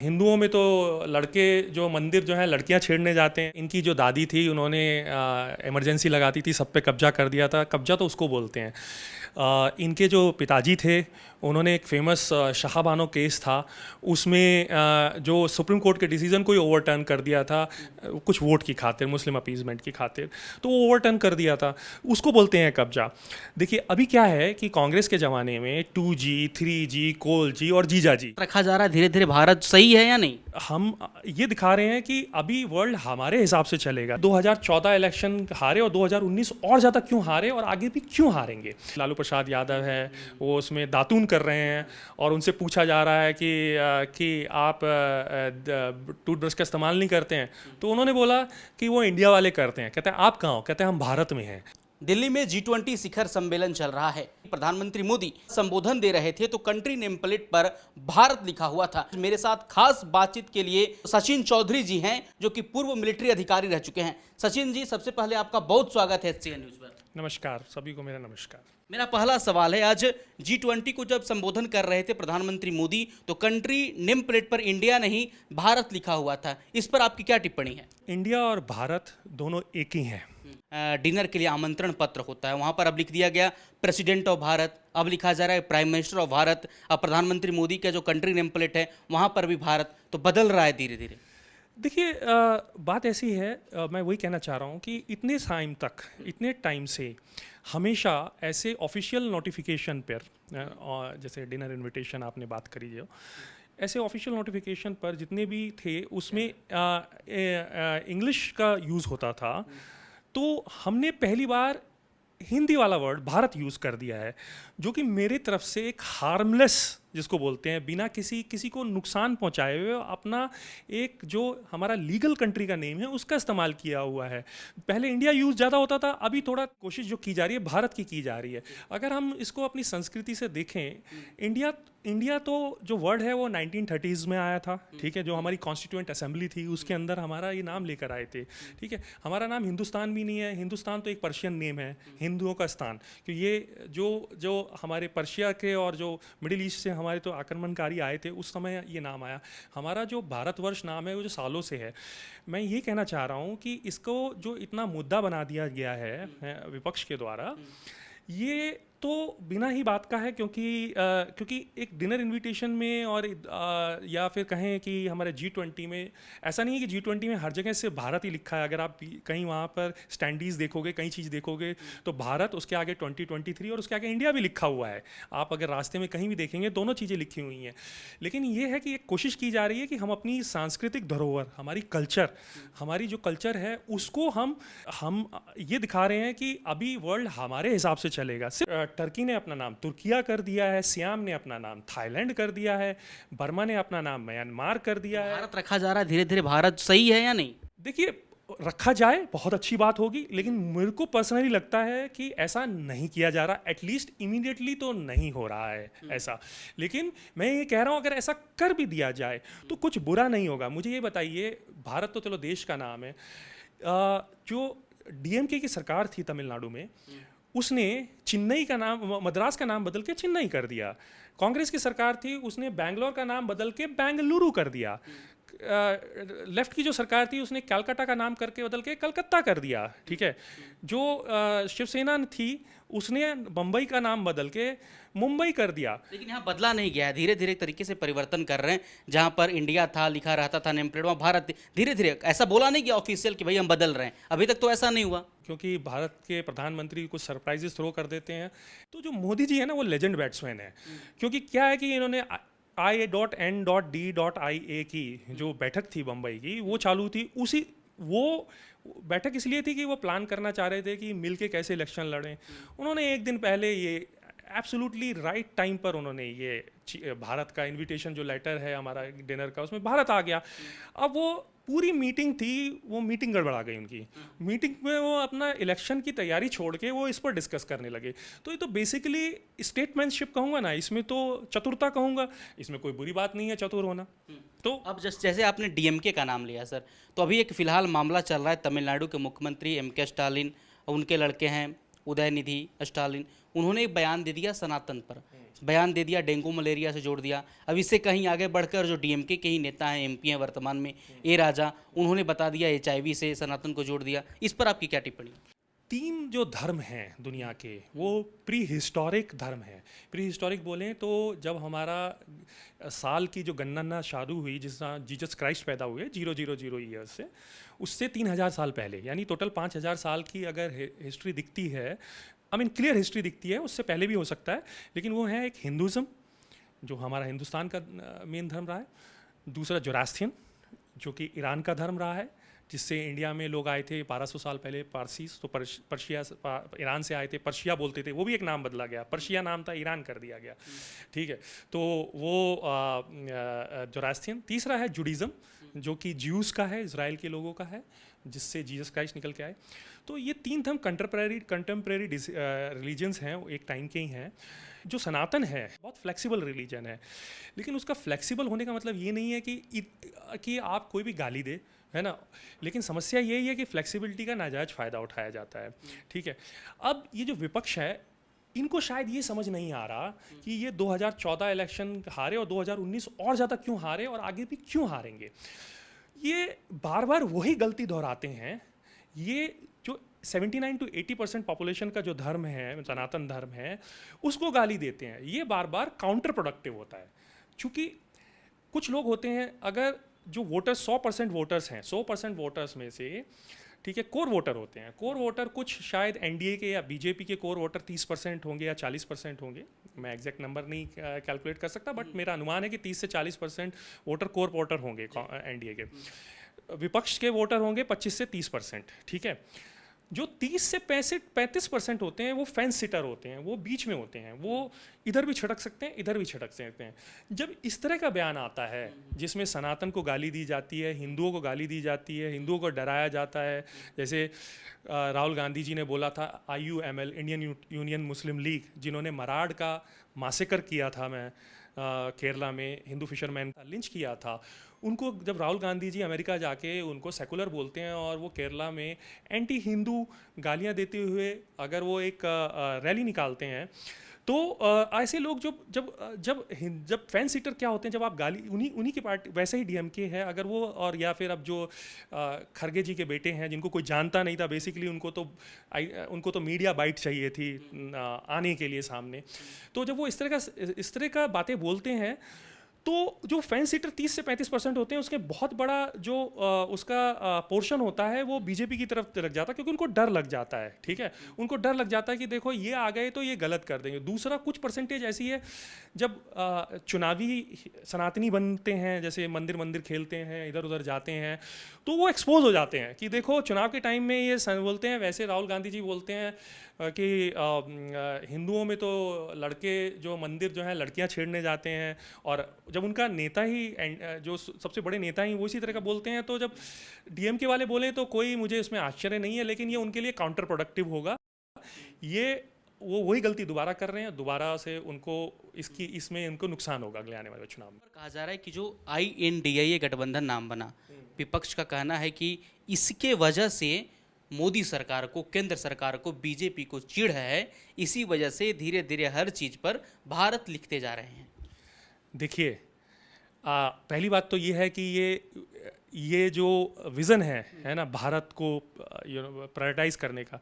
हिंदुओं में तो लड़के जो मंदिर जो है लड़कियां छेड़ने जाते हैं। इनकी जो दादी थी उन्होंने इमरजेंसी लगाती थी, सब पे कब्जा कर दिया था। कब्जा तो उसको बोलते हैं। इनके जो पिताजी थे उन्होंने एक फेमस शाहबानो केस था, उसमें जो सुप्रीम कोर्ट के डिसीजन को ही ओवरटर्न कर दिया था कुछ वोट की खातिर, मुस्लिम अपीजमेंट की खातिर, तो वो ओवरटर्न कर दिया था, उसको बोलते हैं कब्जा। देखिए अभी क्या है कि कांग्रेस के ज़माने में 2G 3G कोल जी और जीजा जी रखा जा रहा है धीरे धीरे। भारत सही है या नहीं? हम ये दिखा रहे हैं कि अभी वर्ल्ड हमारे हिसाब से चलेगा। 2014 इलेक्शन हारे और 2019 और ज़्यादा क्यों हारे और आगे भी क्यों हारेंगे। लालू प्रसाद यादव है, वो उसमें दातून कर रहे हैं और उनसे पूछा जा रहा है कि आप टूथब्रश का इस्तेमाल नहीं करते हैं, तो उन्होंने बोला कि वो इंडिया वाले करते हैं। कहते हैं आप कहाँ हो? कहते हैं हम भारत में हैं। दिल्ली में G20 शिखर सम्मेलन चल रहा है। प्रधानमंत्री मोदी संबोधन दे रहे थे तो कंट्री नेम प्लेट पर भारत लिखा हुआ था। मेरे साथ खास बातचीत के लिए सचिन चौधरी जी हैं, जो कि पूर्व मिलिट्री अधिकारी रह चुके हैं। सचिन जी, सबसे पहले आपका बहुत स्वागत है HCN न्यूज पर। नमस्कार, सभी को मेरा नमस्कार। मेरा पहला सवाल है, आज G20 को जब संबोधन कर रहे थे प्रधानमंत्री मोदी तो कंट्री नेम प्लेट पर इंडिया नहीं भारत लिखा हुआ था, इस पर आपकी क्या टिप्पणी है? इंडिया और भारत दोनों एक ही हैं। डिनर के लिए आमंत्रण पत्र होता है, वहां पर अब लिख दिया गया प्रेसिडेंट ऑफ भारत, अब लिखा जा रहा है प्राइम मिनिस्टर ऑफ भारत। अब प्रधानमंत्री मोदी का जो कंट्री नेम प्लेट है वहां पर भी भारत, तो बदल रहा है धीरे धीरे। देखिए बात ऐसी है, मैं वही कहना चाह रहा हूँ कि इतने टाइम से हमेशा ऐसे ऑफिशियल नोटिफिकेशन पर, जैसे डिनर इनविटेशन आपने बात करी जो, ऐसे ऑफिशियल नोटिफिकेशन पर जितने भी थे उसमें इंग्लिश का यूज़ होता था, तो हमने पहली बार हिंदी वाला वर्ड भारत यूज़ कर दिया है, जो कि मेरे तरफ से एक हार्मलेस, जिसको बोलते हैं बिना किसी को नुकसान पहुंचाए हुए अपना एक जो हमारा लीगल कंट्री का नेम है उसका इस्तेमाल किया हुआ है। पहले इंडिया यूज़ ज़्यादा होता था, अभी थोड़ा कोशिश जो की जा रही है भारत की जा रही है। अगर हम इसको अपनी संस्कृति से देखें, इंडिया तो जो वर्ड है वो 1930s में आया था, ठीक है, जो हमारी कॉन्स्टिट्यूएंट असेंबली थी उसके अंदर हमारा ये नाम लेकर आए थे, ठीक है। हमारा नाम हिंदुस्तान भी नहीं है, हिंदुस्तान तो एक पर्शियन नेम है, हिंदुओं का स्थान, क्योंकि ये जो हमारे पर्शिया के और जो मिडिल ईस्ट से हमारे तो आक्रमणकारी आए थे उस समय ये नाम आया। हमारा जो भारतवर्ष नाम है वो जो सालों से है। मैं ये कहना चाह रहा हूँ कि इसको जो इतना मुद्दा बना दिया गया है विपक्ष के द्वारा, ये तो बिना ही बात का है, क्योंकि एक डिनर इनविटेशन में और या फिर कहें कि हमारे G20 में ऐसा नहीं है कि G20 में हर जगह से भारत ही लिखा है। अगर आप कहीं वहाँ पर स्टैंडीज़ देखोगे, कई चीज़ देखोगे, तो भारत, उसके आगे 2023 और उसके आगे इंडिया भी लिखा हुआ है। आप अगर रास्ते में कहीं भी देखेंगे दोनों चीज़ें लिखी हुई हैं। लेकिन ये है कि एक कोशिश की जा रही है कि हम अपनी सांस्कृतिक धरोहर, हमारी जो कल्चर है उसको हम ये दिखा रहे हैं कि अभी वर्ल्ड हमारे हिसाब से चलेगा। सिर्फ टर्की ने अपना नाम तुर्किया कर दिया है, सियाम ने अपना नाम थाईलैंड कर दिया है, बर्मा ने अपना नाम म्यांमार कर दिया है। भारत रखा जा रहा है धीरे धीरे। भारत सही है या नहीं? देखिए, रखा जाए बहुत अच्छी बात होगी, लेकिन मेरे को पर्सनली लगता है कि ऐसा नहीं किया जा रहा, एटलीस्ट इमीडिएटली तो नहीं हो रहा है ऐसा। लेकिन मैं ये कह रहा हूँ अगर ऐसा कर भी दिया जाए तो कुछ बुरा नहीं होगा। मुझे ये बताइए, भारत तो चलो देश का नाम है, जो DMK की सरकार थी तमिलनाडु में, उसने चेन्नई का नाम, मद्रास का नाम बदल के चेन्नई कर दिया। कांग्रेस की सरकार थी, उसने बैंगलोर का नाम बदल के बेंगलुरु कर दिया। लेफ्ट की जो सरकार थी उसने कलकत्ता का नाम करके बदल के कलकत्ता कर दिया, ठीक है। जो शिवसेना थी उसने मुंबई का नाम बदल के मुंबई कर दिया। लेकिन यहाँ बदला नहीं गया है, धीरे धीरे तरीके से परिवर्तन कर रहे हैं। जहाँ पर इंडिया था लिखा रहता था नेम प्लेट, वहाँ भारत धीरे धीरे, ऐसा बोला नहीं गया ऑफिशियल कि भाई हम बदल रहे हैं, अभी तक तो ऐसा नहीं हुआ। क्योंकि भारत के प्रधानमंत्री कुछ सरप्राइजेस थ्रो कर देते हैं। तो जो मोदी जी है ना, वो लेजेंड बैट्समैन है। क्योंकि क्या है कि इन्होंने I.N.D.I.A की जो बैठक थी बम्बई की, वो चालू थी, वो बैठक इसलिए थी कि वो प्लान करना चाह रहे थे कि मिलके कैसे इलेक्शन लड़ें। उन्होंने एक दिन पहले ये एब्सोल्युटली राइट टाइम पर उन्होंने ये भारत का इनविटेशन जो लेटर है हमारा डिनर का, उसमें भारत आ गया। अब वो पूरी मीटिंग थी, वो मीटिंग गड़बड़ा गई उनकी। मीटिंग में वो अपना इलेक्शन की तैयारी छोड़ के वो इस पर डिस्कस करने लगे। तो ये तो बेसिकली स्टेटमैनशिप कहूँगा ना, इसमें तो चतुरता कहूँगा, इसमें कोई बुरी बात नहीं है चतुर होना। तो अब जैसे आपने DMK का नाम लिया सर, तो अभी एक फिलहाल मामला चल रहा है, तमिलनाडु के मुख्यमंत्री MK स्टालिन, उनके लड़के हैं उदयनिधि स्टालिन, उन्होंने एक बयान दे दिया सनातन पर, बयान दे दिया, डेंगू मलेरिया से जोड़ दिया। अब इससे कहीं आगे बढ़कर जो डीएमके के ही नेता हैं, एमपी हैं वर्तमान में, ए राजा, उन्होंने बता दिया एचआईवी से सनातन को जोड़ दिया। इस पर आपकी क्या टिप्पणी? तीन जो धर्म हैं दुनिया के वो प्री हिस्टोरिक धर्म हैं। प्री हिस्टोरिक बोलें तो जब हमारा साल की जो गणना शुरू हुई, जिस जीसस क्राइस्ट पैदा हुए 000 ईयर्स से, उससे 3000 साल पहले, यानी टोटल 5000 साल की अगर हिस्ट्री दिखती है, आई मीन क्लियर हिस्ट्री दिखती है, उससे पहले भी हो सकता है, लेकिन वो है एक हिंदुज़म जो हमारा हिंदुस्तान का मेन धर्म रहा है, दूसरा जोरास्ट्रियन जो कि ईरान का धर्म रहा है, जिससे इंडिया में लोग आए थे 1200 साल पहले, पारसीस, तो पर्शिया ईरान से आए थे, पर्शिया बोलते थे, वो भी एक नाम बदला गया, पर्शिया नाम था, ईरान कर दिया गया, ठीक है। तो वो जोरास्ट्रियन। तीसरा है जुडिज़म जो कि ज्यूस का है, इज़राइल के लोगों का है, जिससे जीसस क्राइस्ट निकल के आए। तो ये तीन धर्म कंटेम्प्रेरी रिलीजन्स हैं, एक टाइम के ही हैं। जो सनातन है बहुत फ्लेक्सिबल रिलीजन है, लेकिन उसका फ्लेक्सिबल होने का मतलब ये नहीं है कि आप कोई भी गाली दे, है ना। लेकिन समस्या यही है कि फ्लेक्सिबिलिटी का नाजायज़ फ़ायदा उठाया जाता है, ठीक है। अब ये जो विपक्ष है, इनको शायद ये समझ नहीं आ रहा कि ये 2014 इलेक्शन हारे और 2019 और ज़्यादा क्यों हारे और आगे भी क्यों हारेंगे। ये बार बार वही गलती दोहराते हैं। ये जो 79 to 80% पॉपुलेशन का जो धर्म है, सनातन धर्म है, उसको गाली देते हैं। ये बार बार काउंटर प्रोडक्टिव होता है, क्योंकि कुछ लोग होते हैं, अगर जो वोटर्स 100% वोटर्स हैं, 100% वोटर्स में से, ठीक है, कोर वोटर होते हैं। कोर वोटर कुछ शायद एनडीए के या बीजेपी के कोर वोटर 30% होंगे या 40% होंगे, मैं एग्जैक्ट नंबर नहीं कैलकुलेट कर सकता, बट मेरा अनुमान है कि 30 से 40% वोटर कोर वोटर होंगे एनडीए के। विपक्ष के वोटर होंगे 25 से 30%, ठीक है। जो 30 से 35% होते हैं वो फेंस सिटर होते हैं, वो बीच में होते हैं, वो इधर भी छिड़क सकते हैं, इधर भी छिड़क सकते हैं। जब इस तरह का बयान आता है जिसमें सनातन को गाली दी जाती है, हिंदुओं को गाली दी जाती है, हिंदुओं को डराया जाता है, जैसे राहुल गांधी जी ने बोला था IUML, इंडियन यूनियन मुस्लिम लीग, जिन्होंने मराड़ का मासेकर किया था, मैं केरला में हिंदू फिशरमैन का लिंच किया था, उनको जब राहुल गांधी जी अमेरिका जाके उनको सेकुलर बोलते हैं और वो केरला में एंटी हिंदू गालियां देते हुए अगर वो एक रैली निकालते हैं, तो ऐसे लोग जब फैन सीटर क्या होते हैं, जब आप गाली उन्हीं की पार्टी, वैसे ही डीएमके है अगर वो, और या फिर अब जो खरगे जी के बेटे हैं जिनको कोई जानता नहीं था, बेसिकली उनको तो मीडिया बाइट चाहिए थी आने के लिए सामने, तो जब वो इस तरह का बातें बोलते हैं, तो जो फैन सीटर 30 से 35% होते हैं, उसके बहुत बड़ा जो उसका पोर्शन होता है वो बीजेपी की तरफ लग जाता है, क्योंकि उनको डर लग जाता है, ठीक है। उनको डर लग जाता है कि देखो ये आ गए तो ये गलत कर देंगे। दूसरा कुछ परसेंटेज ऐसी है, जब चुनावी सनातनी बनते हैं, जैसे मंदिर खेलते हैं, इधर उधर जाते हैं, तो वो एक्सपोज हो जाते हैं कि देखो चुनाव के टाइम में ये बोलते हैं, वैसे राहुल गांधी जी बोलते हैं कि हिंदुओं में तो लड़के जो मंदिर जो है लड़कियां छेड़ने जाते हैं, और जब उनका नेता ही जो सबसे बड़े नेता ही वो इसी तरह का बोलते हैं, तो जब डीएमके वाले बोले तो कोई मुझे इसमें आश्चर्य नहीं है, लेकिन ये उनके लिए काउंटर प्रोडक्टिव होगा। ये वो वही गलती दोबारा कर रहे हैं, दोबारा से उनको इसमें उनको नुकसान होगा अगले आने वाले चुनाव में। कहा जा रहा है कि जो INDIA गठबंधन नाम बना, विपक्ष का कहना है कि इसके वजह से मोदी सरकार को, केंद्र सरकार को, बीजेपी को चिढ़ है, इसी वजह से धीरे धीरे हर चीज़ पर भारत लिखते जा रहे हैं। देखिए, पहली बात तो ये है कि ये जो विज़न है ना, भारत को प्रायोरिटाइज करने का,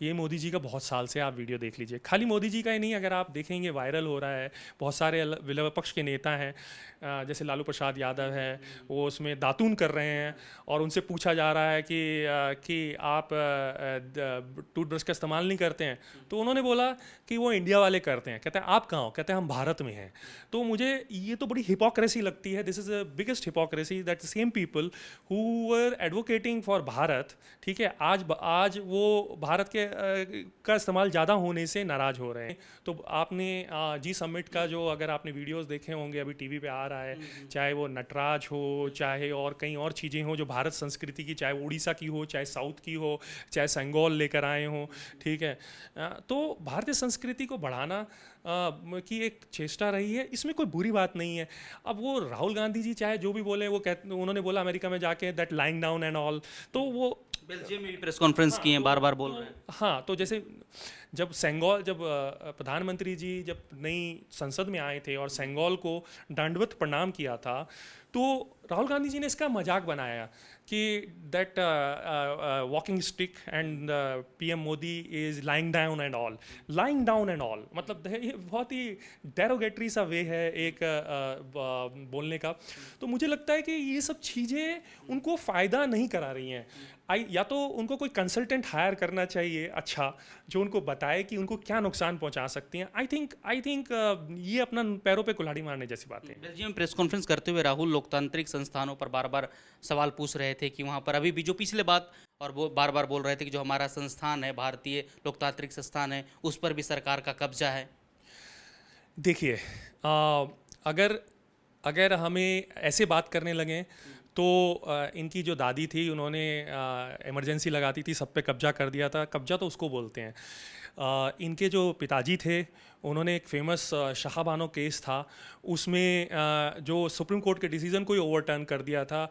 ये मोदी जी का बहुत साल से, आप वीडियो देख लीजिए, खाली मोदी जी का ही नहीं, अगर आप देखेंगे वायरल हो रहा है, बहुत सारे विपक्ष के नेता हैं, जैसे लालू प्रसाद यादव है, वो उसमें दातून कर रहे हैं, और उनसे पूछा जा रहा है कि आप टूथब्रश का इस्तेमाल नहीं करते हैं, तो उन्होंने बोला कि वो इंडिया वाले करते हैं। कहते हैं आप कहाँ हो? कहते हैं हम भारत में हैं। तो मुझे ये तो बड़ी हिपोक्रेसी लगती है। This is the biggest hypocrisy that same people who were advocating for Bharat, ठीक है, आज वो भारत के का इस्तेमाल ज़्यादा होने से नाराज़ हो रहे हैं। तो आपने जी समिट का जो, अगर आपने वीडियोस देखे होंगे, अभी टीवी पे आ रहा है, चाहे वो नटराज हो, चाहे और कई और चीज़ें हो जो भारत संस्कृति की, चाहे उड़ीसा की हो, चाहे साउथ की हो, चाहे संगोल लेकर आए हों, ठीक है, तो भारतीय संस्कृति को बढ़ाना की एक चेष्टा रही है, इसमें कोई बुरी बात नहीं है। अब वो राहुल गांधी जी चाहे जो भी बोले, उन्होंने बोला अमेरिका में जाके that lying down and all, तो वो बेल्जियम में भी प्रेस कॉन्फ्रेंस की हैं, बार बार बोल रहे हैं। हाँ, तो जैसे जब प्रधानमंत्री जी जब नई संसद में आए थे और सेंगोल को दंडवत प्रणाम किया था, तो राहुल गांधी जी ने इसका मजाक बनाया कि that walking stick and PM Modi is lying down and all, मतलब ये बहुत ही डेरोगेटरी सा वे है एक बोलने का। तो मुझे लगता है कि ये सब चीज़ें उनको फ़ायदा नहीं करा रही हैं। या तो उनको कोई कंसल्टेंट हायर करना चाहिए अच्छा, जो उनको बताए कि उनको क्या नुकसान पहुंचा सकती हैं। आई थिंक ये अपना पैरों पे कुल्हाड़ी मारने जैसी बात है। बेल्जियम में प्रेस कॉन्फ्रेंस करते हुए राहुल लोकतांत्रिक संस्थानों पर बार बार सवाल पूछ रहे थे कि वहाँ पर अभी भी जो पिछले बात और वो बार बार बोल रहे थे कि जो हमारा संस्थान है, भारतीय लोकतांत्रिक संस्थान है, उस पर भी सरकार का कब्जा है। देखिए, अगर हमें ऐसे बात करने लगें तो इनकी जो दादी थी उन्होंने इमरजेंसी लगाती थी, सब पे कब्जा कर दिया था। कब्जा तो उसको बोलते हैं। इनके जो पिताजी थे उन्होंने एक फेमस शाहबानो केस था, उसमें जो सुप्रीम कोर्ट के डिसीजन को ही ओवरटर्न कर दिया था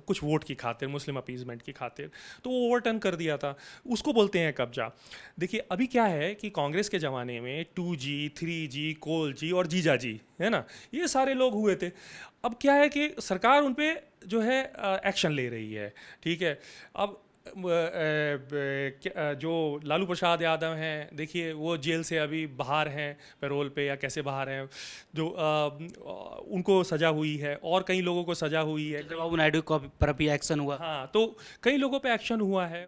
कुछ वोट की खातिर, मुस्लिम अपीजमेंट की खातिर, तो वो ओवरटर्न कर दिया था, उसको बोलते हैं कब्जा। देखिए अभी क्या है कि कांग्रेस के ज़माने में 2G, 3G, कोल जी और जीजा जी, है ना, ये सारे लोग हुए थे। अब क्या है कि सरकार उन पे जो है एक्शन ले रही है, ठीक है। अब जो लालू प्रसाद यादव हैं, देखिए वो जेल से अभी बाहर हैं, पैरोल पे या कैसे बाहर हैं, जो उनको सज़ा हुई है और कई लोगों को सज़ा हुई है। चंद्रबाबू नायडू को पर भी एक्शन हुआ। हाँ, तो कई लोगों पे एक्शन हुआ है।